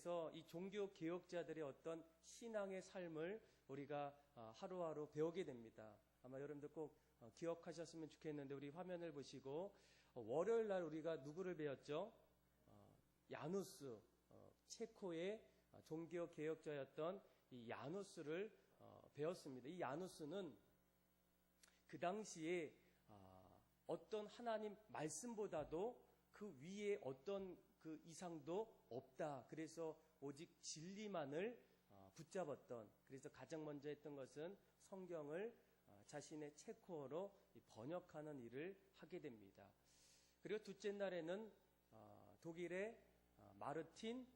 그래서 이 종교 개혁자들의 어떤 신앙의 삶을 우리가 하루하루 배우게 됩니다. 아마 여러분들 꼭 기억하셨으면 좋겠는데, 우리 화면을 보시고 월요일 날 우리가 누구를 배웠죠? 야누스, 체코의 종교 개혁자였던 이 야누스를 배웠습니다. 이 야누스는 그 당시에 어떤 하나님 말씀보다도 그 위에 어떤 그 이상도 없다. 그래서 오직 진리만을 붙잡았던, 그래서 가장 먼저 했던 것은 성경을 자신의 체코어로 번역하는 일을 하게 됩니다. 그리고 둘째 날에는 독일의 마르틴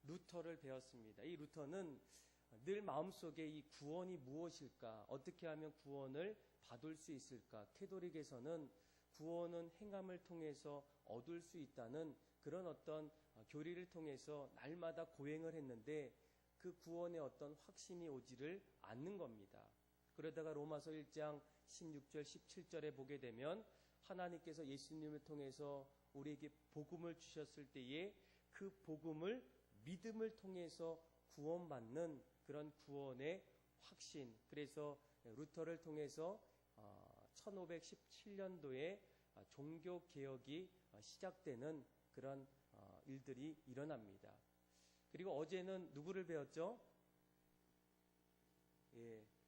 루터를 배웠습니다. 이 루터는 늘 마음속에 이 구원이 무엇일까? 어떻게 하면 구원을 받을 수 있을까? 캐톨릭에서는 구원은 행함을 통해서 얻을 수 있다는 그런 어떤 교리를 통해서 날마다 고행을 했는데, 그 구원의 어떤 확신이 오지를 않는 겁니다. 그러다가 로마서 1장 16절 17절에 보게 되면 하나님께서 예수님을 통해서 우리에게 복음을 주셨을 때에 그 복음을 믿음을 통해서 구원받는 그런 구원의 확신, 그래서 루터를 통해서 1517년도에 종교개혁이 시작되는 그런 일들이 일어납니다. 그리고 어제는 누구를 배웠죠?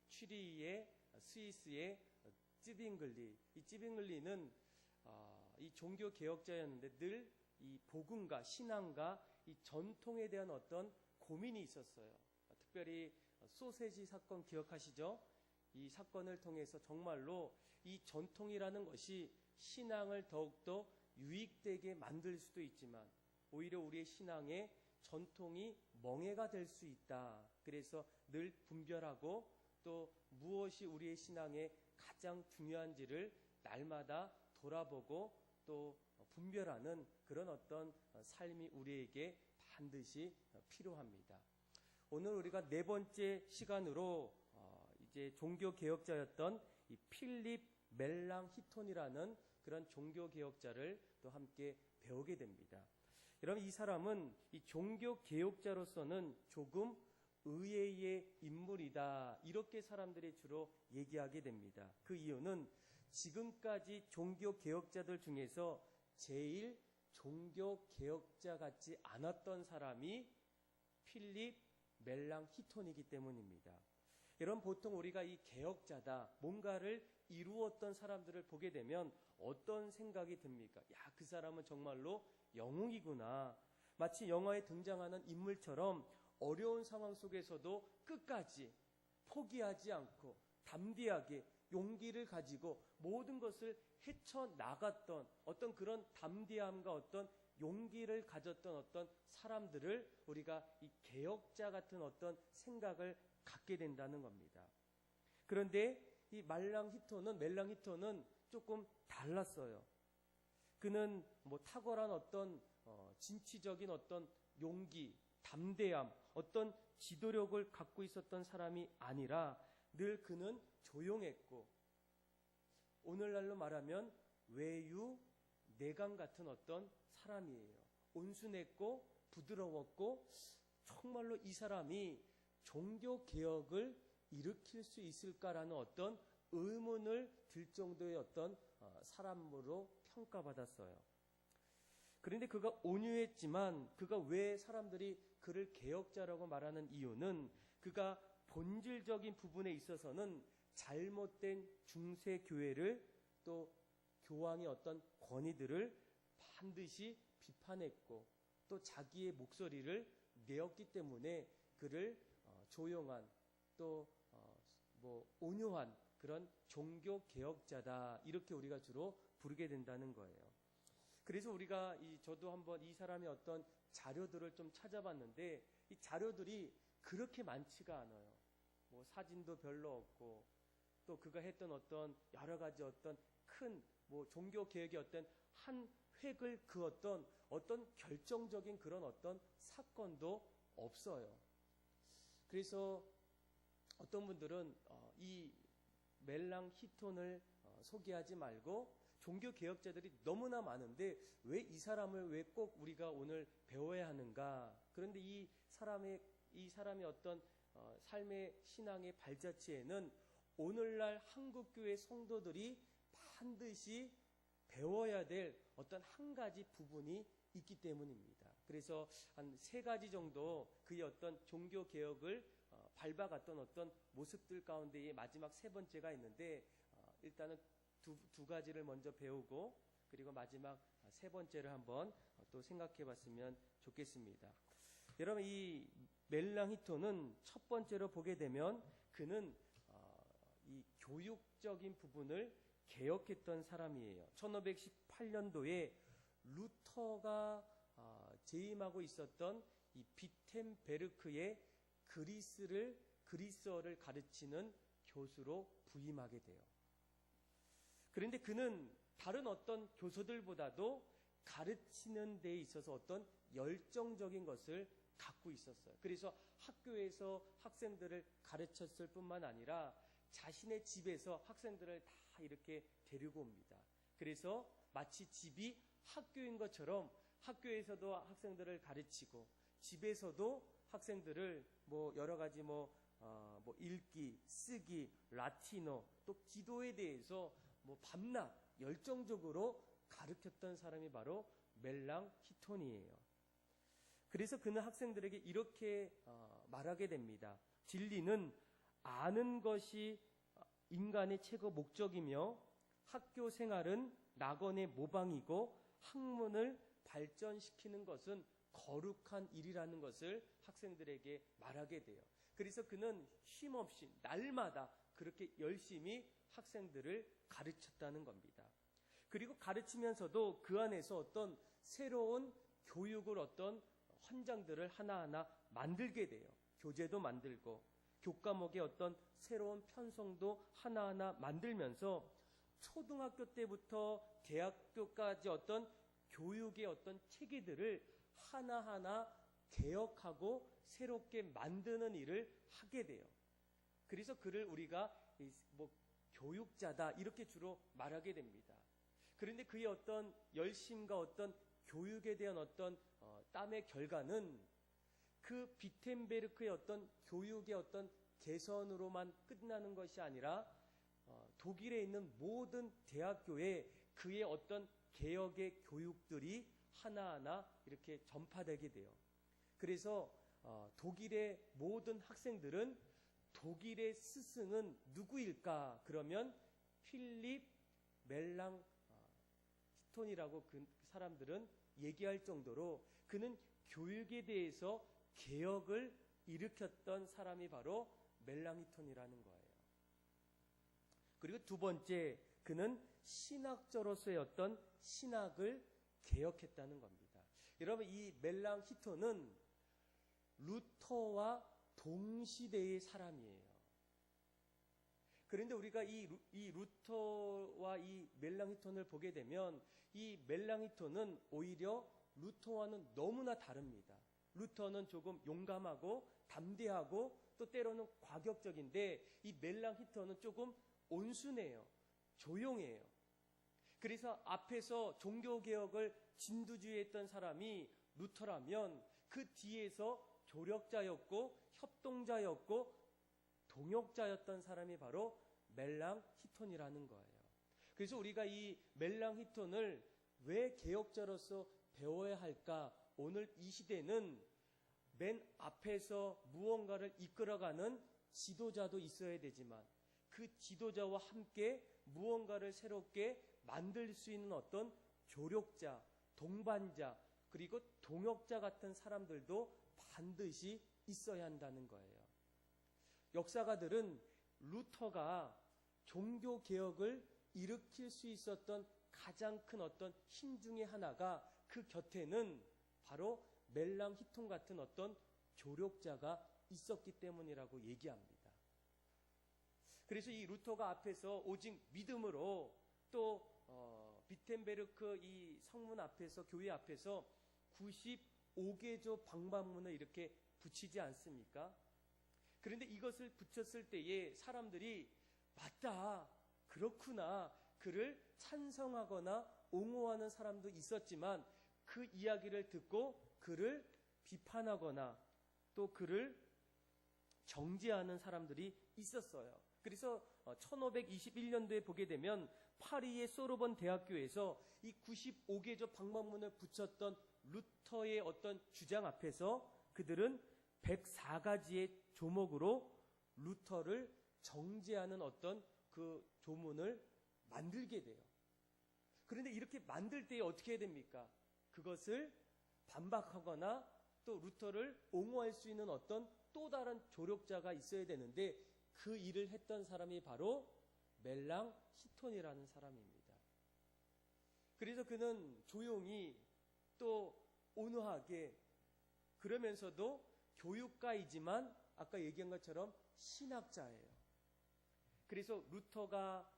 취리히의 스위스의 찌빙글리. 이 찌빙글리는 이 종교개혁자였는데 늘 이 복음과 신앙과 이 전통에 대한 어떤 고민이 있었어요. 특별히 소세지 사건 기억하시죠? 이 사건을 통해서 정말로 이 전통이라는 것이 신앙을 더욱더 유익되게 만들 수도 있지만 오히려 우리의 신앙의 전통이 멍해가 될 수 있다. 그래서 늘 분별하고 또 무엇이 우리의 신앙에 가장 중요한지를 날마다 돌아보고 또 분별하는 그런 어떤 삶이 우리에게 반드시 필요합니다. 오늘 우리가 네 번째 시간으로 이제 종교개혁자였던 이 필립 멜랑히톤이라는 그런 종교개혁자를 또 함께 배우게 됩니다. 여러분, 이 사람은 이 종교개혁자로서는 조금 의외의 인물이다, 이렇게 사람들이 주로 얘기하게 됩니다. 그 이유는 지금까지 종교개혁자들 중에서 제일 종교개혁자 같지 않았던 사람이 필립 멜랑히톤이기 때문입니다. 여러분, 보통 우리가 이 개혁자다, 뭔가를 이루었던 사람들을 보게 되면 어떤 생각이 듭니까? 야, 그 사람은 정말로 영웅이구나. 마치 영화에 등장하는 인물처럼 어려운 상황 속에서도 끝까지 포기하지 않고 담대하게 용기를 가지고 모든 것을 헤쳐나갔던 어떤 그런 담대함과 어떤 용기를 가졌던 어떤 사람들을 우리가 이 개혁자 같은 어떤 생각을 갖게 된다는 겁니다. 그런데 이 멜랑히톤은 조금 달랐어요. 그는 탁월한 어떤 진취적인 어떤 용기, 담대함, 어떤 지도력을 갖고 있었던 사람이 아니라 늘 그는 조용했고, 오늘날로 말하면 외유내강 같은 어떤 사람이에요. 온순했고 부드러웠고, 정말로 이 사람이 종교개혁을 일으킬 수 있을까라는 어떤 의문을 들 정도의 어떤 사람으로 평가받았어요. 그런데 그가 온유했지만, 그가 왜 사람들이 그를 개혁자라고 말하는 이유는 그가 본질적인 부분에 있어서는 잘못된 중세교회를 또 교황의 어떤 권위들을 반드시 비판했고 또 자기의 목소리를 내었기 때문에 그를 조용한 또 온유한 그런 종교개혁자다, 이렇게 우리가 주로 부르게 된다는 거예요. 그래서 우리가 저도 한번 이 사람의 어떤 자료들을 좀 찾아봤는데 이 자료들이 그렇게 많지가 않아요. 사진도 별로 없고 또 그가 했던 어떤 여러 가지 어떤 큰 종교개혁의 어떤 한 획을 그었던 어떤 결정적인 그런 어떤 사건도 없어요. 그래서 어떤 분들은 이 멜랑히톤을 소개하지 말고 종교개혁자들이 너무나 많은데 왜 이 사람을 왜 꼭 우리가 오늘 배워야 하는가, 그런데 이 사람의 어떤 삶의 신앙의 발자취에는 오늘날 한국교회 성도들이 반드시 배워야 될 어떤 한 가지 부분이 있기 때문입니다. 그래서 한 3가지 정도 그의 어떤 종교 개혁을 밟아갔던 어떤 모습들 가운데에 마지막 3번째가 있는데, 일단은 두 가지를 먼저 배우고 그리고 마지막 3번째를 한번 또 생각해 봤으면 좋겠습니다. 여러분, 이 멜랑히토는 첫 번째로 보게 되면 그는 이 교육적인 부분을 개혁했던 사람이에요. 1518년도에 루터가 재임하고 있었던 이 비텐베르크의 그리스어를 가르치는 교수로 부임하게 돼요. 그런데 그는 다른 어떤 교수들보다도 가르치는 데 있어서 어떤 열정적인 것을 갖고 있었어요. 그래서 학교에서 학생들을 가르쳤을 뿐만 아니라 자신의 집에서 학생들을 다 이렇게 데리고 옵니다. 그래서 마치 집이 학교인 것처럼 학교에서도 학생들을 가르치고 집에서도 학생들을 여러 가지 읽기, 쓰기, 라틴어, 또 기도에 대해서 밤낮 열정적으로 가르쳤던 사람이 바로 멜랑히톤이에요. 그래서 그는 학생들에게 이렇게 말하게 됩니다. 진리는 아는 것이 인간의 최고 목적이며 학교 생활은 낙원의 모방이고 학문을 발전시키는 것은 거룩한 일이라는 것을 학생들에게 말하게 돼요. 그래서 그는 쉼없이 날마다 그렇게 열심히 학생들을 가르쳤다는 겁니다. 그리고 가르치면서도 그 안에서 어떤 새로운 교육을 어떤 헌장들을 하나하나 만들게 돼요. 교재도 만들고 교과목의 어떤 새로운 편성도 하나하나 만들면서 초등학교 때부터 대학교까지 어떤 교육의 어떤 체계들을 하나하나 개혁하고 새롭게 만드는 일을 하게 돼요. 그래서 그를 우리가 교육자다 이렇게 주로 말하게 됩니다. 그런데 그의 어떤 열심과 어떤 교육에 대한 어떤 땀의 결과는 그 비텐베르크의 어떤 교육의 어떤 개선으로만 끝나는 것이 아니라 독일에 있는 모든 대학교에 그의 어떤 개혁의 교육들이 하나하나 이렇게 전파되게 돼요. 그래서 독일의 모든 학생들은 독일의 스승은 누구일까? 그러면 필립 멜랑히톤이라고 그 사람들은 얘기할 정도로 그는 교육에 대해서 개혁을 일으켰던 사람이 바로 멜랑히톤이라는 거예요. 그리고 두 번째, 그는 신학자로서의 어떤 신학을 개혁했다는 겁니다. 여러분, 이 멜랑히톤은 루터와 동시대의 사람이에요. 그런데 우리가 이 루터와 이 멜랑히톤을 보게 되면 이 멜랑히톤은 오히려 루터와는 너무나 다릅니다. 루터는 조금 용감하고 담대하고 또 때로는 과격적인데 이 멜랑히톤은 조금 온순해요. 조용해요. 그래서 앞에서 종교개혁을 진두지휘했던 사람이 루터라면 그 뒤에서 조력자였고 협동자였고 동역자였던 사람이 바로 멜랑히톤이라는 거예요. 그래서 우리가 이 멜랑히톤을 왜 개혁자로서 배워야 할까? 오늘 이 시대는 맨 앞에서 무언가를 이끌어가는 지도자도 있어야 되지만 그 지도자와 함께 무언가를 새롭게 만들 수 있는 어떤 조력자, 동반자, 그리고 동역자 같은 사람들도 반드시 있어야 한다는 거예요. 역사가들은 루터가 종교개혁을 일으킬 수 있었던 가장 큰 어떤 힘 중에 하나가 그 곁에는 바로 멜랑히톤 같은 어떤 조력자가 있었기 때문이라고 얘기합니다. 그래서 이 루터가 앞에서 오직 믿음으로 또 비텐베르크 이 성문 앞에서 교회 앞에서 95개조 방방문을 이렇게 붙이지 않습니까? 그런데 이것을 붙였을 때에 사람들이 맞다, 그렇구나, 그를 찬성하거나 옹호하는 사람도 있었지만 그 이야기를 듣고 그를 비판하거나 또 그를 정죄하는 사람들이 있었어요. 그래서 1521년도에 보게 되면 파리의 소르본 대학교에서 이 95개조 방법문을 붙였던 루터의 어떤 주장 앞에서 그들은 104가지의 조목으로 루터를 정죄하는 어떤 그 조문을 만들게 돼요. 그런데 이렇게 만들 때 어떻게 해야 됩니까? 그것을 반박하거나 또 루터를 옹호할 수 있는 어떤 또 다른 조력자가 있어야 되는데 그 일을 했던 사람이 바로 멜랑 히톤이라는 사람입니다. 그래서 그는 조용히 또 온화하게 그러면서도 교육가이지만 아까 얘기한 것처럼 신학자예요. 그래서 루터가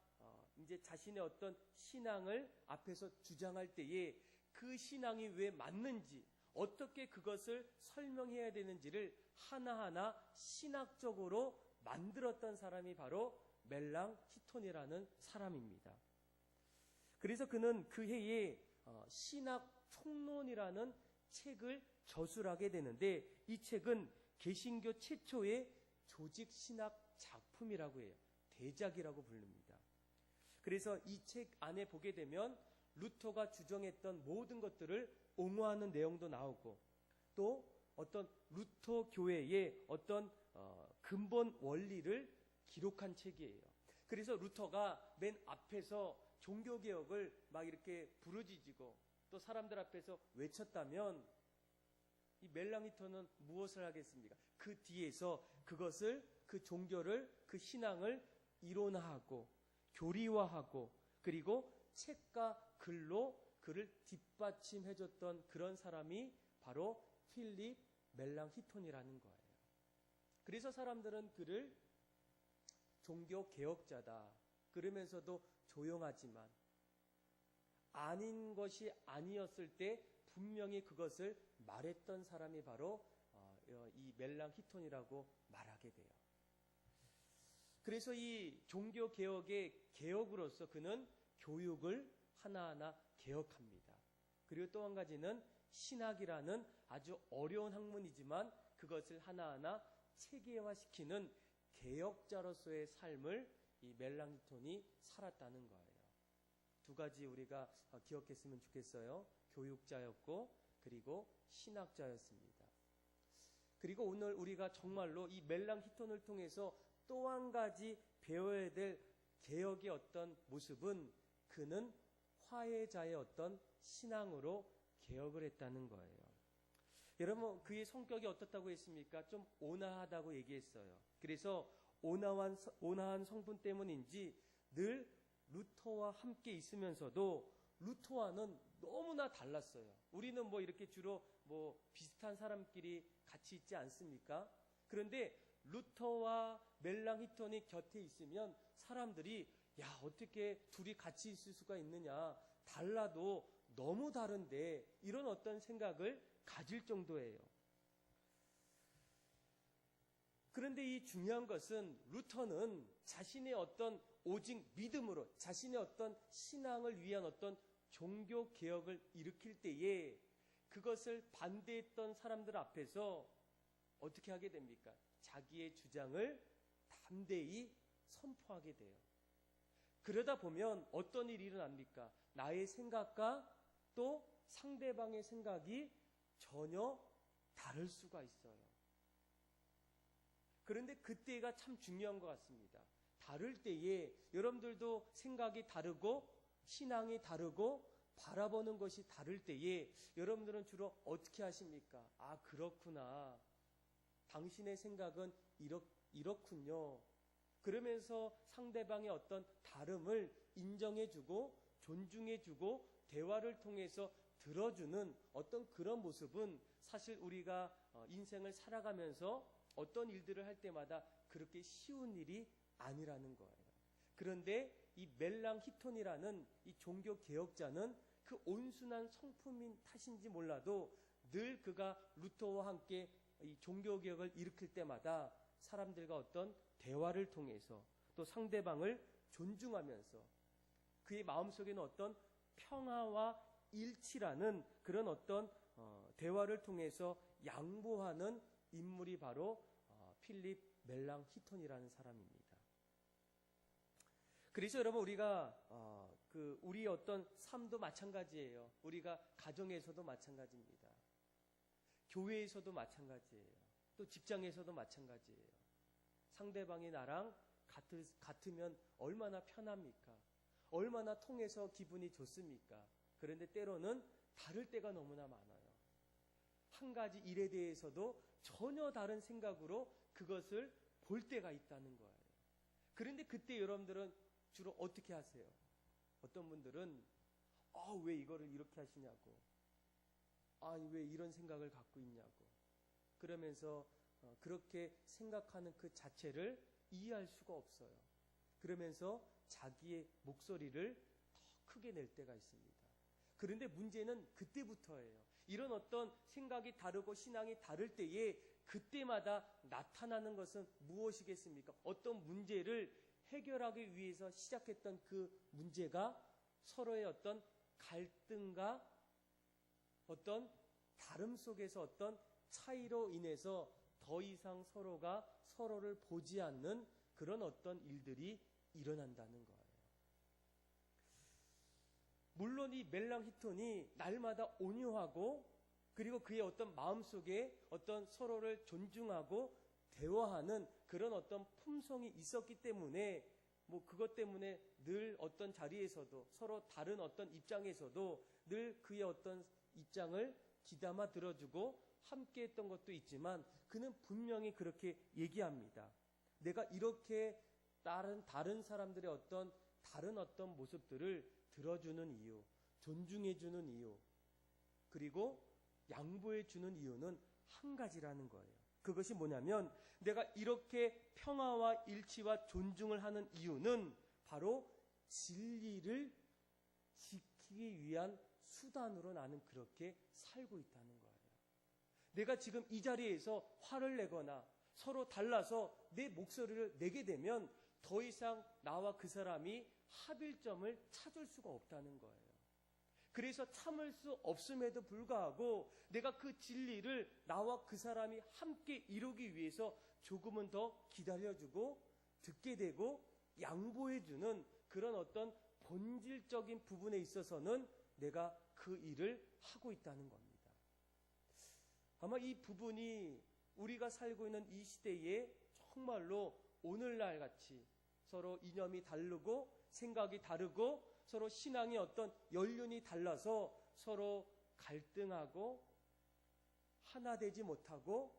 이제 자신의 어떤 신앙을 앞에서 주장할 때에 그 신앙이 왜 맞는지 어떻게 그것을 설명해야 되는지를 하나하나 신학적으로 만들었던 사람이 바로 멜랑 히톤이라는 사람입니다. 그래서 그는 그 해에 신학 총론이라는 책을 저술하게 되는데 이 책은 개신교 최초의 조직 신학 작품이라고 해요. 대작이라고 부릅니다. 그래서 이 책 안에 보게 되면 루터가 주장했던 모든 것들을 옹호하는 내용도 나오고 또 어떤 루터 교회의 어떤 근본 원리를 기록한 책이에요. 그래서 루터가 맨 앞에서 종교개혁을 막 이렇게 부르짖고 또 사람들 앞에서 외쳤다면 이 멜랑 히톤은 무엇을 하겠습니까? 그 뒤에서 그것을 그 종교를 그 신앙을 이론화하고 교리화하고 그리고 책과 글로 그를 뒷받침해줬던 그런 사람이 바로 필립 멜랑 히톤이라는 거예요. 그래서 사람들은 그를 종교 개혁자다 그러면서도 조용하지만 아닌 것이 아니었을 때 분명히 그것을 말했던 사람이 바로 이 멜랑 히톤이라고 말하게 돼요. 그래서 이 종교 개혁의 개혁으로서 그는 교육을 하나하나 개혁합니다. 그리고 또 한 가지는 신학이라는 아주 어려운 학문이지만 그것을 하나하나 체계화시키는 개혁자로서의 삶을 이 멜랑 히톤이 살았다는 거예요. 두 가지 우리가 기억했으면 좋겠어요. 교육자였고 그리고 신학자였습니다. 그리고 오늘 우리가 정말로 이 멜랑 히톤을 통해서 또 한 가지 배워야 될 개혁의 어떤 모습은 그는 화해자의 어떤 신앙으로 개혁을 했다는 거예요. 여러분 그의 성격이 어떻다고 했습니까? 좀 온화하다고 얘기했어요. 그래서 온화한 성분 때문인지 늘 루터와 함께 있으면서도 루터와는 너무나 달랐어요. 우리는 뭐 이렇게 주로 뭐 비슷한 사람끼리 같이 있지 않습니까? 그런데 루터와 멜랑 히톤이 곁에 있으면 사람들이 야 어떻게 둘이 같이 있을 수가 있느냐 달라도 너무 다른데 이런 어떤 생각을 가질 정도예요. 그런데 이 중요한 것은 루터는 자신의 어떤 오직 믿음으로 자신의 어떤 신앙을 위한 어떤 종교 개혁을 일으킬 때에 그것을 반대했던 사람들 앞에서 어떻게 하게 됩니까? 자기의 주장을 담대히 선포하게 돼요. 그러다 보면 어떤 일이 일어납니까? 나의 생각과 또 상대방의 생각이 전혀 다를 수가 있어요. 그런데 그때가 참 중요한 것 같습니다. 다를 때에 여러분들도 생각이 다르고 신앙이 다르고 바라보는 것이 다를 때에 여러분들은 주로 어떻게 하십니까? 아 그렇구나. 당신의 생각은 이렇군요. 그러면서 상대방의 어떤 다름을 인정해주고 존중해주고 대화를 통해서 들어주는 어떤 그런 모습은 사실 우리가 인생을 살아가면서 어떤 일들을 할 때마다 그렇게 쉬운 일이 아니라는 거예요. 그런데 이 멜랑 히톤이라는 이 종교 개혁자는 그 온순한 성품인 탓인지 몰라도 늘 그가 루터와 함께 이 종교 개혁을 일으킬 때마다 사람들과 어떤 대화를 통해서 또 상대방을 존중하면서 그의 마음속에는 어떤 평화와 일치라는 그런 어떤 대화를 통해서 양보하는 인물이 바로 필립 멜랑 히톤이라는 사람입니다. 그래서 여러분 우리가 우리의 어떤 삶도 마찬가지예요. 우리가 가정에서도 마찬가지입니다. 교회에서도 마찬가지예요. 또 직장에서도 마찬가지예요. 상대방이 나랑 같으면 얼마나 편합니까? 얼마나 통해서 기분이 좋습니까? 그런데 때로는 다를 때가 너무나 많아요. 한 가지 일에 대해서도 전혀 다른 생각으로 그것을 볼 때가 있다는 거예요. 그런데 그때 여러분들은 주로 어떻게 하세요? 어떤 분들은 왜 이거를 이렇게 하시냐고, 왜 이런 생각을 갖고 있냐고, 그러면서 그렇게 생각하는 그 자체를 이해할 수가 없어요. 그러면서 자기의 목소리를 더 크게 낼 때가 있습니다. 그런데 문제는 그때부터예요. 이런 어떤 생각이 다르고 신앙이 다를 때에 그때마다 나타나는 것은 무엇이겠습니까? 어떤 문제를 해결하기 위해서 시작했던 그 문제가 서로의 어떤 갈등과 어떤 다름 속에서 어떤 차이로 인해서 더 이상 서로가 서로를 보지 않는 그런 어떤 일들이 일어난다는 거예요. 물론 이 멜랑 히톤이 날마다 온유하고 그리고 그의 어떤 마음속에 어떤 서로를 존중하고 대화하는 그런 어떤 품성이 있었기 때문에 그것 때문에 늘 어떤 자리에서도 서로 다른 어떤 입장에서도 늘 그의 어떤 입장을 귀담아 들어주고 함께 했던 것도 있지만 그는 분명히 그렇게 얘기합니다. 내가 이렇게 다른 사람들의 어떤 다른 어떤 모습들을 들어주는 이유, 존중해주는 이유, 그리고 양보해주는 이유는 한 가지라는 거예요. 그것이 뭐냐면 내가 이렇게 평화와 일치와 존중을 하는 이유는 바로 진리를 지키기 위한 수단으로 나는 그렇게 살고 있다는 거예요. 내가 지금 이 자리에서 화를 내거나 서로 달라서 내 목소리를 내게 되면 더 이상 나와 그 사람이 합일점을 찾을 수가 없다는 거예요. 그래서 참을 수 없음에도 불구하고 내가 그 진리를 나와 그 사람이 함께 이루기 위해서 조금은 더 기다려주고 듣게 되고 양보해주는 그런 어떤 본질적인 부분에 있어서는 내가 그 일을 하고 있다는 겁니다. 아마 이 부분이 우리가 살고 있는 이 시대에 정말로 오늘날 같이 서로 이념이 다르고 생각이 다르고 서로 신앙의 어떤 연륜이 달라서 서로 갈등하고 하나 되지 못하고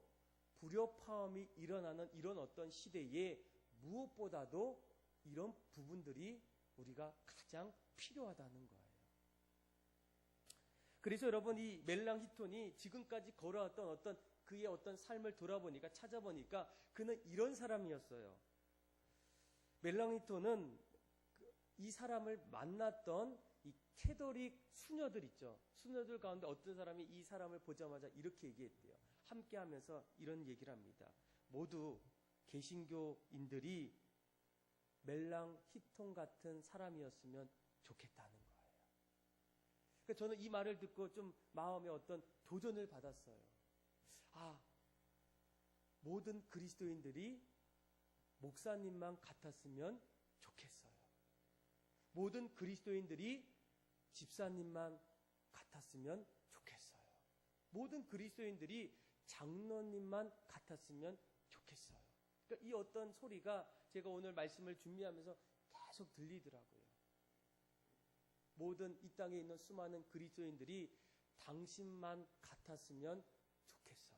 불협화음이 일어나는 이런 어떤 시대에 무엇보다도 이런 부분들이 우리가 가장 필요하다는 거예요. 그래서 여러분 이 멜랑 히톤이 지금까지 걸어왔던 어떤 그의 어떤 삶을 돌아보니까 찾아보니까 그는 이런 사람이었어요. 멜랑 히톤은 이 사람을 만났던 이 캐도릭 수녀들 있죠. 수녀들 가운데 어떤 사람이 이 사람을 보자마자 이렇게 얘기했대요. 함께 하면서 이런 얘기를 합니다. 모두 개신교인들이 멜랑 히톤 같은 사람이었으면 좋겠다는 거예요. 그러니까 저는 이 말을 듣고 좀 마음에 어떤 도전을 받았어요. 모든 그리스도인들이 목사님만 같았으면 좋겠어요. 모든 그리스도인들이 집사님만 같았으면 좋겠어요. 모든 그리스도인들이 장로님만 같았으면 좋겠어요. 그러니까 이 어떤 소리가 제가 오늘 말씀을 준비하면서 계속 들리더라고요. 모든 이 땅에 있는 수많은 그리스도인들이 당신만 같았으면 좋겠어요.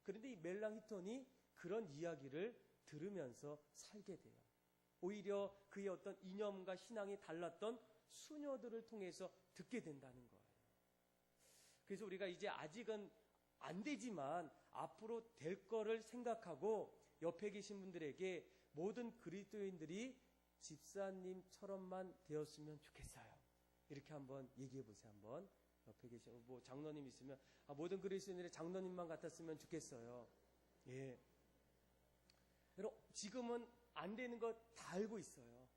그런데 이 멜랑 히톤이 그런 이야기를 들으면서 살게 돼요. 오히려 그의 어떤 이념과 신앙이 달랐던 수녀들을 통해서 듣게 된다는 거예요. 그래서 우리가 이제 아직은 안 되지만 앞으로 될 거를 생각하고 옆에 계신 분들에게 모든 그리스도인들이 집사님처럼만 되었으면 좋겠어요. 이렇게 한번 얘기해 보세요. 한번 옆에 계신 장로님 있으면 모든 그리스도인들이 장로님만 같았으면 좋겠어요. 예. 여러분 지금은 안 되는 거 다 알고 있어요.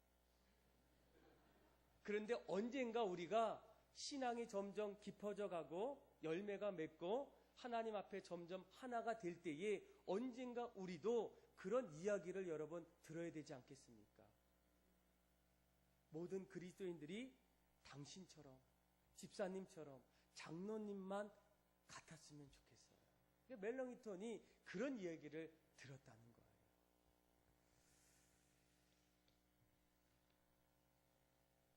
그런데 언젠가 우리가 신앙이 점점 깊어져 가고 열매가 맺고 하나님 앞에 점점 하나가 될 때에 언젠가 우리도 그런 이야기를 여러분 들어야 되지 않겠습니까? 모든 그리스도인들이 당신처럼, 집사님처럼, 장로님만 같았으면 좋겠어요. 멜렁히톤이 그런 이야기를 들었다는 거예요.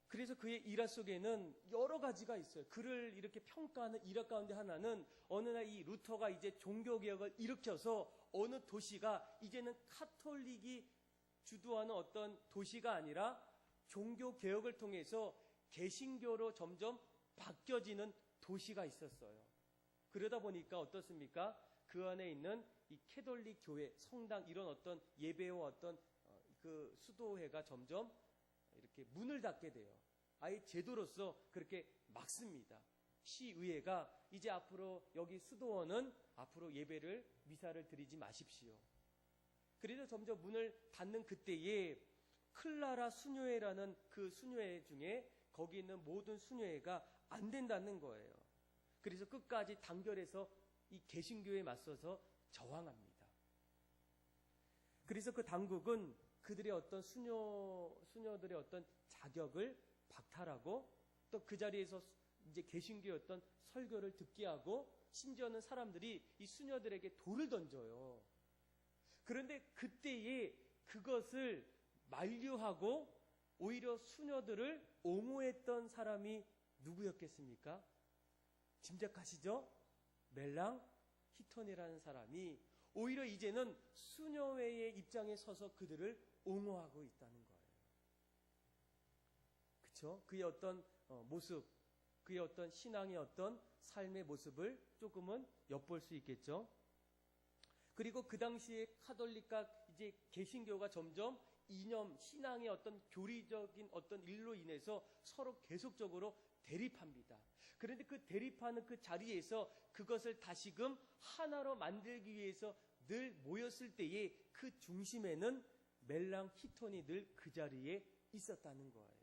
그래서 그의 일화 속에는 여러 가지가 있어요. 그를 이렇게 평가하는 일화 가운데 하나는 어느 날 이 루터가 이제 종교개혁을 일으켜서 어느 도시가 이제는 카톨릭이 주도하는 어떤 도시가 아니라 종교개혁을 통해서 개신교로 점점 바뀌어지는 도시가 있었어요. 그러다 보니까 어떻습니까? 그 안에 있는 이 캐톨릭 교회, 성당 이런 어떤 예배와 어떤 그 수도회가 점점 이렇게 문을 닫게 돼요. 아예 제도로서 그렇게 막습니다. 시의회가 이제 앞으로 여기 수도원은 앞으로 예배를 미사를 드리지 마십시오. 그래서 점점 문을 닫는 그때에 클라라 수녀회라는 그 수녀회 중에 거기 있는 모든 수녀회가 안 된다는 거예요. 그래서 끝까지 단결해서 이 개신교에 맞서서 저항합니다. 그래서 그 당국은 그들의 어떤 수녀들의 어떤 자격을 박탈하고 또 그 자리에서 이제 개신교의 어떤 설교를 듣게 하고 심지어는 사람들이 이 수녀들에게 돌을 던져요. 그런데 그때에 그것을 만류하고 오히려 수녀들을 옹호했던 사람이 누구였겠습니까? 짐작하시죠? 멜랑 히톤이라는 사람이 오히려 이제는 수녀회의 입장에 서서 그들을 옹호하고 있다는 거예요. 그렇죠? 그의 어떤 모습, 그의 어떤 신앙의 어떤 삶의 모습을 조금은 엿볼 수 있겠죠. 그리고 그 당시에 카톨릭과 이제 개신교가 점점 이념, 신앙의 어떤 교리적인 어떤 일로 인해서 서로 계속적으로 대립합니다. 그런데 그 대립하는 그 자리에서 그것을 다시금 하나로 만들기 위해서 늘 모였을 때에 그 중심에는 멜랑 히톤이 늘 그 자리에 있었다는 거예요.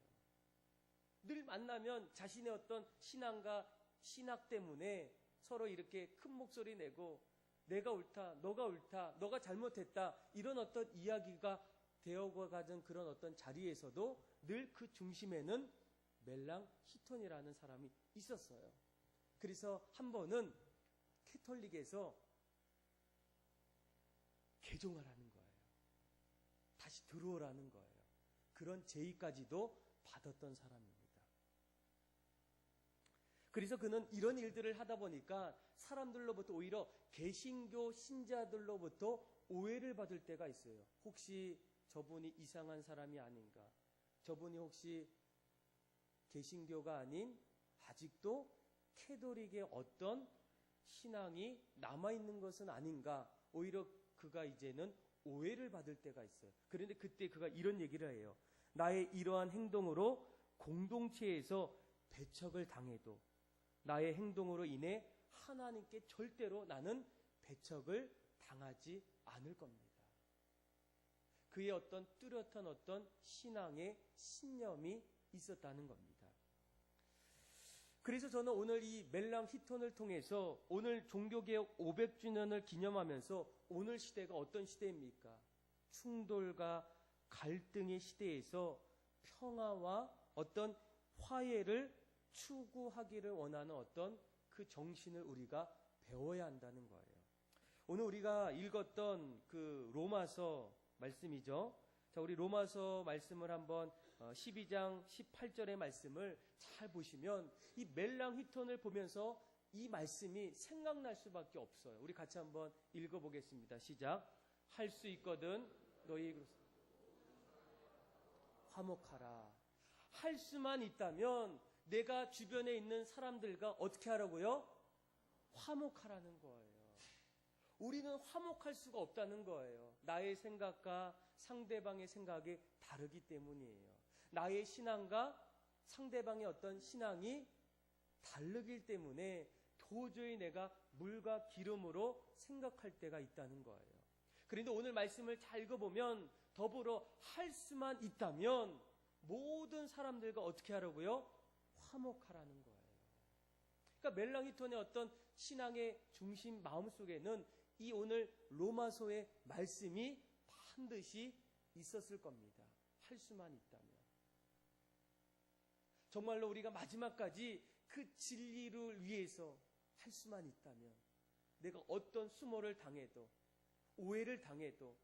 늘 만나면 자신의 어떤 신앙과 신학 때문에 서로 이렇게 큰 목소리 내고 내가 옳다, 너가 옳다, 너가 잘못했다 이런 어떤 이야기가 되어가는 그런 어떤 자리에서도 늘 그 중심에는 멜랑 히톤이라는 사람이 있었어요. 그래서 한 번은 캐톨릭에서 개종하라는 거예요. 다시 들어오라는 거예요. 그런 제의까지도 받았던 사람입니다. 그래서 그는 이런 일들을 하다 보니까 사람들로부터 오히려 개신교 신자들로부터 오해를 받을 때가 있어요. 혹시 저분이 이상한 사람이 아닌가? 저분이 혹시 개신교가 아닌 아직도 캐톨릭의 어떤 신앙이 남아있는 것은 아닌가? 오히려 그가 이제는 오해를 받을 때가 있어요. 그런데 그때 그가 이런 얘기를 해요. 나의 이러한 행동으로 공동체에서 배척을 당해도 나의 행동으로 인해 하나님께 절대로 나는 배척을 당하지 않을 겁니다. 그의 어떤 뚜렷한 어떤 신앙의 신념이 있었다는 겁니다. 그래서 저는 오늘 이 멜랑 히톤을 통해서 오늘 종교개혁 500주년을 기념하면서 오늘 시대가 어떤 시대입니까? 충돌과 갈등의 시대에서 평화와 어떤 화해를 추구하기를 원하는 어떤 그 정신을 우리가 배워야 한다는 거예요. 오늘 우리가 읽었던 그 로마서 말씀이죠. 자, 우리 로마서 말씀을 한번 12장 18절의 말씀을 잘 보시면 이 멜랑 히톤을 보면서 이 말씀이 생각날 수밖에 없어요. 우리 같이 한번 읽어보겠습니다. 시작. 할 수 있거든 너희 화목하라. 할 수만 있다면 내가 주변에 있는 사람들과 어떻게 하라고요? 화목하라는 거예요. 우리는 화목할 수가 없다는 거예요. 나의 생각과 상대방의 생각이 다르기 때문이에요. 나의 신앙과 상대방의 어떤 신앙이 다르기 때문에 도저히 내가 물과 기름으로 생각할 때가 있다는 거예요. 그런데 오늘 말씀을 잘 읽어보면 더불어 할 수만 있다면 모든 사람들과 어떻게 하라고요? 화목하라는 거예요. 그러니까 멜랑히톤의 어떤 신앙의 중심 마음속에는 이 오늘 로마서의 말씀이 반드시 있었을 겁니다. 할 수만 있다면. 정말로 우리가 마지막까지 그 진리를 위해서 할 수만 있다면, 내가 어떤 수모를 당해도, 오해를 당해도,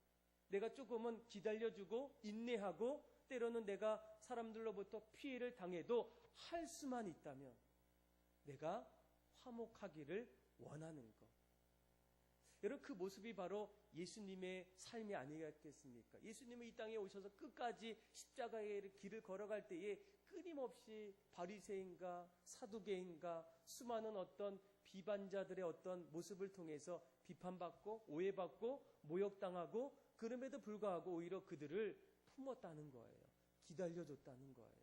내가 조금은 기다려주고 인내하고 때로는 내가 사람들로부터 피해를 당해도 할 수만 있다면 내가 화목하기를 원하는 것. 여러분, 그 모습이 바로 예수님의 삶이 아니겠습니까? 예수님은 이 땅에 오셔서 끝까지 십자가의 길을 걸어갈 때에 끊임없이 바리새인과 사두개인과 수많은 어떤 비반자들의 어떤 모습을 통해서 비판받고 오해받고 모욕당하고, 그럼에도 불구하고 오히려 그들을 품었다는 거예요. 기다려줬다는 거예요.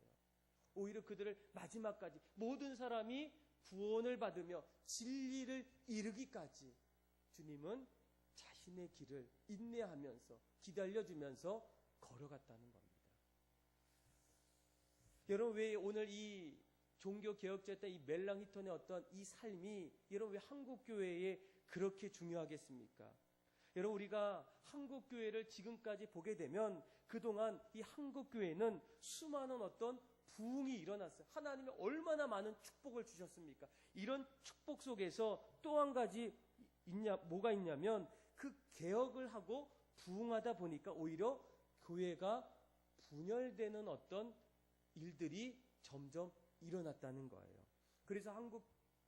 오히려 그들을 마지막까지 모든 사람이 구원을 받으며 진리를 이루기까지 주님은 자신의 길을 인내하면서 기다려주면서 걸어갔다는 겁니다. 여러분, 왜 오늘 이 종교개혁자였던 이 멜랑히톤의 어떤 이 삶이 여러분 왜 한국교회에 그렇게 중요하겠습니까? 여러분, 우리가 한국교회를 지금까지 보게 되면 그동안 이 한국교회는 수많은 어떤 부흥이 일어났어요. 하나님이 얼마나 많은 축복을 주셨습니까? 이런 축복 속에서 또 한 가지 뭐가 있냐면, 그 개혁을 하고 부흥하다 보니까 오히려 교회가 분열되는 어떤 일들이 점점 일어났다는 거예요. 그래서 한국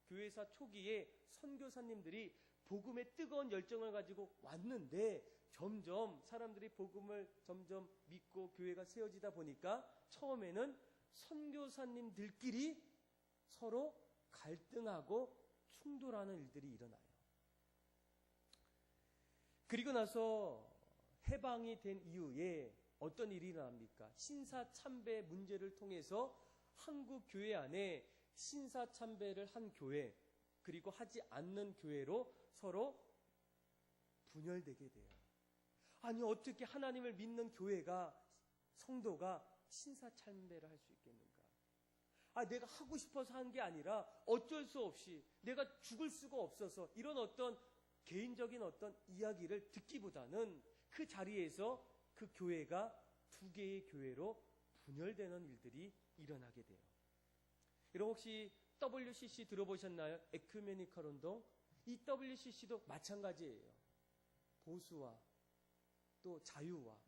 교회사 초기에 선교사님들이 복음의 뜨거운 열정을 가지고 왔는데 점점 사람들이 복음을 점점 믿고 교회가 세워지다 보니까 처음에는 선교사님들끼리 서로 갈등하고 충돌하는 일들이 일어나요. 그리고 나서 해방이 된 이후에 어떤 일이 일어납니까? 신사참배 문제를 통해서 한국 교회 안에 신사참배를 한 교회, 그리고 하지 않는 교회로 서로 분열되게 돼요. 아니, 어떻게 하나님을 믿는 교회가, 성도가 신사참배를 할 수 있겠는가? 내가 하고 싶어서 한 게 아니라 어쩔 수 없이 내가 죽을 수가 없어서, 이런 어떤 개인적인 어떤 이야기를 듣기보다는 그 자리에서 그 교회가 두 개의 교회로 분열되는 일들이 일어나게 돼요. 여러분, 혹시 WCC 들어보셨나요? 에큐메니컬 운동. 이 WCC도 마찬가지예요. 보수와 또 자유와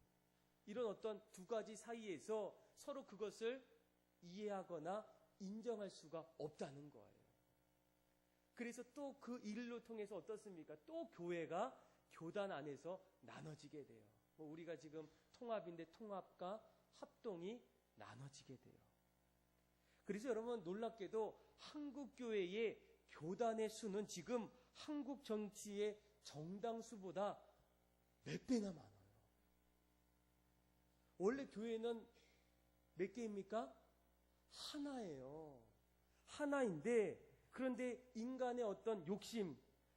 이런 어떤 두 가지 사이에서 서로 그것을 이해하거나 인정할 수가 없다는 거예요. 그래서 또 그 일로 통해서 어떻습니까? 또 교회가 교단 안에서 나눠지게 돼요. 우리가 지금 통합인데 통합과 합동이 나눠지게 돼요. 그래서 여러분, 놀랍게도 한국교회의 교단의 수는 지금 한국 정치의 정당 수보다 몇 배나 많아요. 원래 교회는 몇 개입니까? 하나예요. 하나인데, 그런데 인간의 어떤 욕심,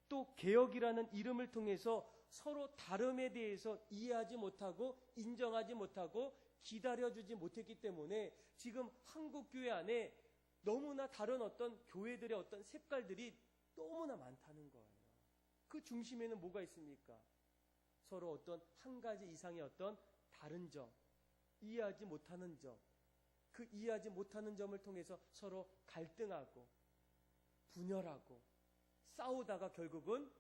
또 개혁이라는 이름을 통해서 서로 다름에 대해서 이해하지 못하고 인정하지 못하고 기다려주지 못했기 때문에 지금 한국교회 안에 너무나 다른 어떤 교회들의 어떤 색깔들이 너무나 많다는 거예요. 그 중심에는 뭐가 있습니까? 서로 어떤 한 가지 이상의 어떤 다른 점, 이해하지 못하는 점, 그 이해하지 못하는 점을 통해서 서로 갈등하고 분열하고 싸우다가 결국은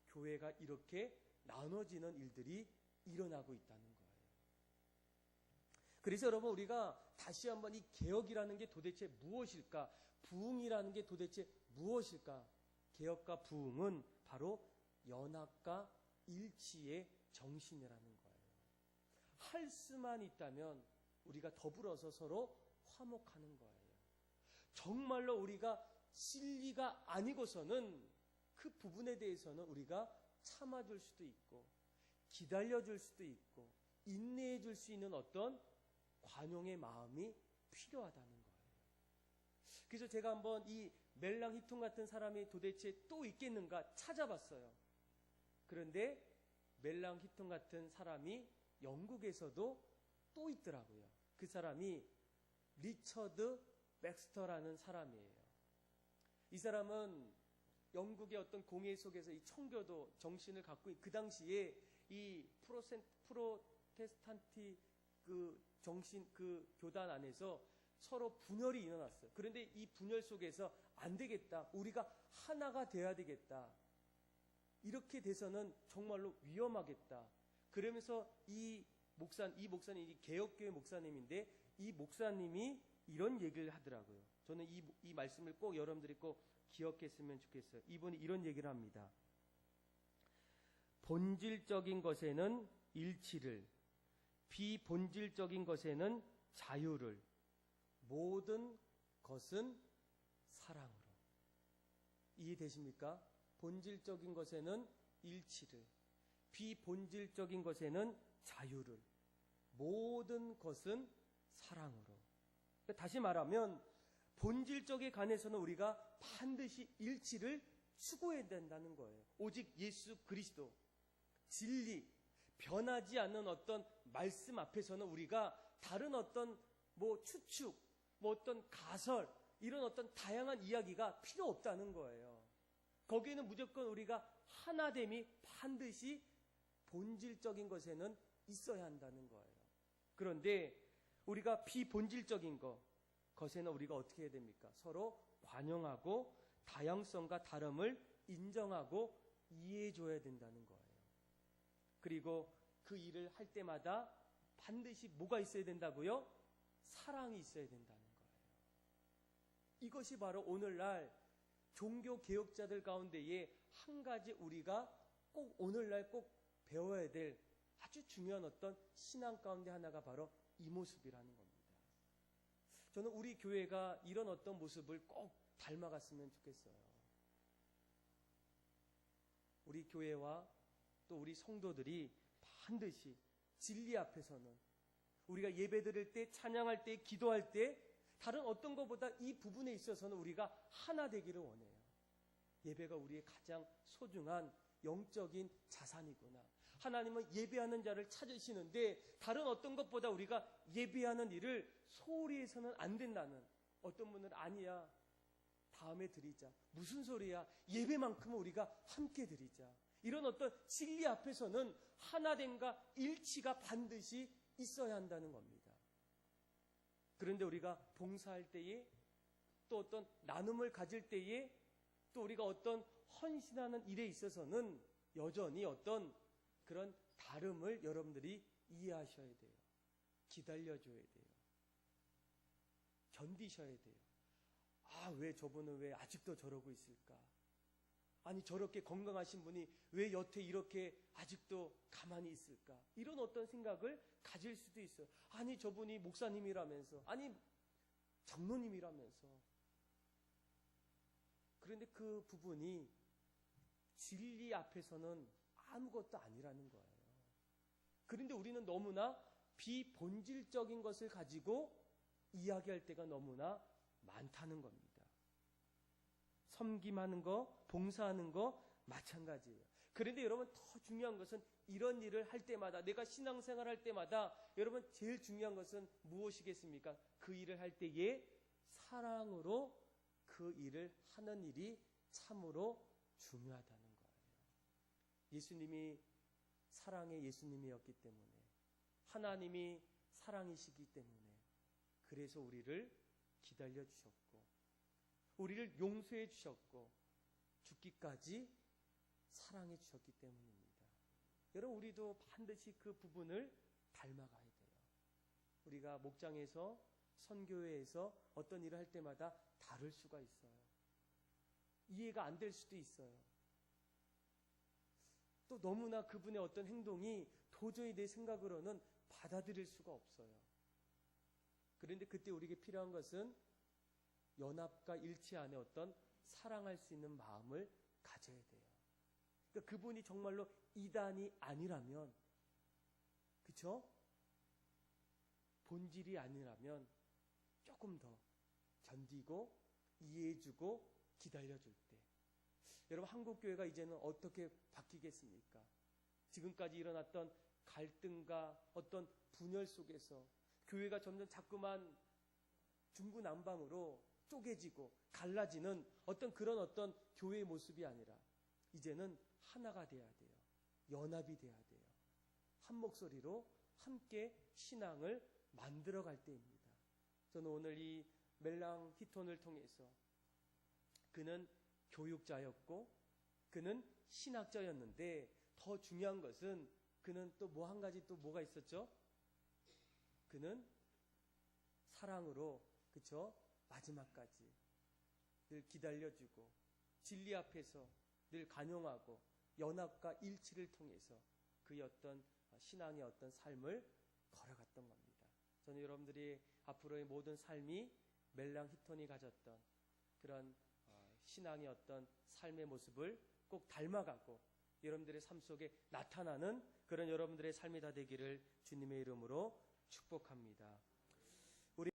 교회가 이렇게 나눠지는 일들이 일어나고 있다는 거예요. 그래서 여러분, 우리가 다시 한번 이 개혁이라는 게 도대체 무엇일까? 부흥이라는 게 도대체 무엇일까? 개혁과 부흥은 바로 연합과 일치의 정신이라는 거예요. 할 수만 있다면 우리가 더불어서 서로 화목하는 거예요. 정말로 우리가 진리가 아니고서는 그 부분에 대해서는 우리가 참아줄 수도 있고 기다려줄 수도 있고 인내해줄 수 있는 어떤 관용의 마음이 필요하다는 거예요. 그래서 제가 한번 이 멜랑히톤 같은 사람이 도대체 또 있겠는가 찾아봤어요. 그런데 멜랑히톤 같은 사람이 영국에서도 또 있더라고요. 그 사람이 리처드 백스터라는 사람이에요. 이 사람은 영국의 어떤 공예 속에서 이 청교도 정신을 갖고 그 당시에 이 프로테스탄티 그 정신 그 교단 안에서 서로 분열이 일어났어요. 그런데 이 분열 속에서 안 되겠다. 우리가 하나가 돼야 되겠다. 이렇게 돼서는 정말로 위험하겠다. 그러면서 이 목사님이 개혁교회 목사님인데 이 목사님이 이런 얘기를 하더라고요. 저는 이 말씀을 꼭 여러분들이 꼭 기억했으면 좋겠어요. 이분이 이런 얘기를 합니다. 본질적인 것에는 일치를, 비본질적인 것에는 자유를, 모든 것은 사랑으로. 이해되십니까? 본질적인 것에는 일치를, 비본질적인 것에는 자유를, 모든 것은 사랑으로. 다시 말하면 본질적에 관해서는 우리가 반드시 일치를 추구해야 된다는 거예요. 오직 예수 그리스도, 진리, 변하지 않는 어떤 말씀 앞에서는 우리가 다른 어떤 추측, 어떤 가설, 이런 어떤 다양한 이야기가 필요 없다는 거예요. 거기에는 무조건 우리가 하나됨이 반드시 본질적인 것에는 있어야 한다는 거예요. 그런데 우리가 비본질적인 것에는 우리가 어떻게 해야 됩니까? 서로 관용하고 다양성과 다름을 인정하고 이해해 줘야 된다는 거예요. 그리고 그 일을 할 때마다 반드시 뭐가 있어야 된다고요? 사랑이 있어야 된다는 거예요. 이것이 바로 오늘날 종교 개혁자들 가운데에 한 가지 우리가 꼭 오늘날 꼭 배워야 될 아주 중요한 어떤 신앙 가운데 하나가 바로 이 모습이라는 겁니다. 저는 우리 교회가 이런 어떤 모습을 꼭 닮아갔으면 좋겠어요. 우리 교회와 또 우리 성도들이 반드시 진리 앞에서는 우리가 예배 드릴 때, 찬양할 때, 기도할 때 다른 어떤 것보다 이 부분에 있어서는 우리가 하나 되기를 원해요. 예배가 우리의 가장 소중한 영적인 자산이구나. 하나님은 예배하는 자를 찾으시는데 다른 어떤 것보다 우리가 예배하는 일을 소홀히 해서는 안 된다는, 어떤 분은 아니야, 다음에 드리자. 무슨 소리야? 예배만큼은 우리가 함께 드리자. 이런 어떤 진리 앞에서는 하나됨과 일치가 반드시 있어야 한다는 겁니다. 그런데 우리가 봉사할 때에, 또 어떤 나눔을 가질 때에, 또 우리가 어떤 헌신하는 일에 있어서는 여전히 어떤 그런 다름을 여러분들이 이해하셔야 돼요. 기다려줘야 돼요. 견디셔야 돼요. 왜 저분은 왜 아직도 저러고 있을까? 아니, 저렇게 건강하신 분이 왜 여태 이렇게 아직도 가만히 있을까? 이런 어떤 생각을 가질 수도 있어요. 아니, 저분이 목사님이라면서, 아니, 장로님이라면서. 그런데 그 부분이 진리 앞에서는 아무것도 아니라는 거예요. 그런데 우리는 너무나 비본질적인 것을 가지고 이야기할 때가 너무나 많다는 겁니다. 섬김하는 거, 봉사하는 거 마찬가지예요. 그런데 여러분, 더 중요한 것은 이런 일을 할 때마다, 내가 신앙생활 할 때마다 여러분 제일 중요한 것은 무엇이겠습니까? 그 일을 할 때에 사랑으로 그 일을 하는 일이 참으로 중요하다는 거예요. 예수님이 사랑의 예수님이었기 때문에, 하나님이 사랑이시기 때문에, 그래서 우리를 기다려 주셨고, 우리를 용서해 주셨고, 죽기까지 사랑해 주셨기 때문입니다. 여러분, 우리도 반드시 그 부분을 닮아가야 돼요. 우리가 목장에서, 선교회에서 어떤 일을 할 때마다 다를 수가 있어요. 이해가 안 될 수도 있어요. 또 너무나 그분의 어떤 행동이 도저히 내 생각으로는 받아들일 수가 없어요. 그런데 그때 우리에게 필요한 것은 연합과 일치 안에 어떤 사랑할 수 있는 마음을 가져야 돼요. 그러니까 그분이 정말로 이단이 아니라면, 그쵸? 본질이 아니라면 조금 더 견디고 이해해주고 기다려줄 때, 여러분, 한국교회가 이제는 어떻게 바뀌겠습니까? 지금까지 일어났던 갈등과 어떤 분열 속에서 교회가 점점 자꾸만 중구난방으로 쪼개지고 갈라지는 어떤 교회의 모습이 아니라 이제는 하나가 돼야 돼요. 연합이 돼야 돼요. 한 목소리로 함께 신앙을 만들어갈 때입니다. 저는 오늘 이 멜랑 히톤을 통해서 그는 교육자였고 그는 신학자였는데 더 중요한 것은 그는 또 뭐 한 가지 또 뭐가 있었죠? 그는 사랑으로 그쵸? 마지막까지 늘 기다려주고 진리 앞에서 늘 간용하고 연합과 일치를 통해서 그의 어떤 신앙의 어떤 삶을 걸어갔던 겁니다. 저는 여러분들이 앞으로의 모든 삶이 멜랑 히톤이 가졌던 그런 신앙의 어떤 삶의 모습을 꼭 닮아가고 여러분들의 삶 속에 나타나는 그런 여러분들의 삶이 다 되기를 주님의 이름으로 축복합니다.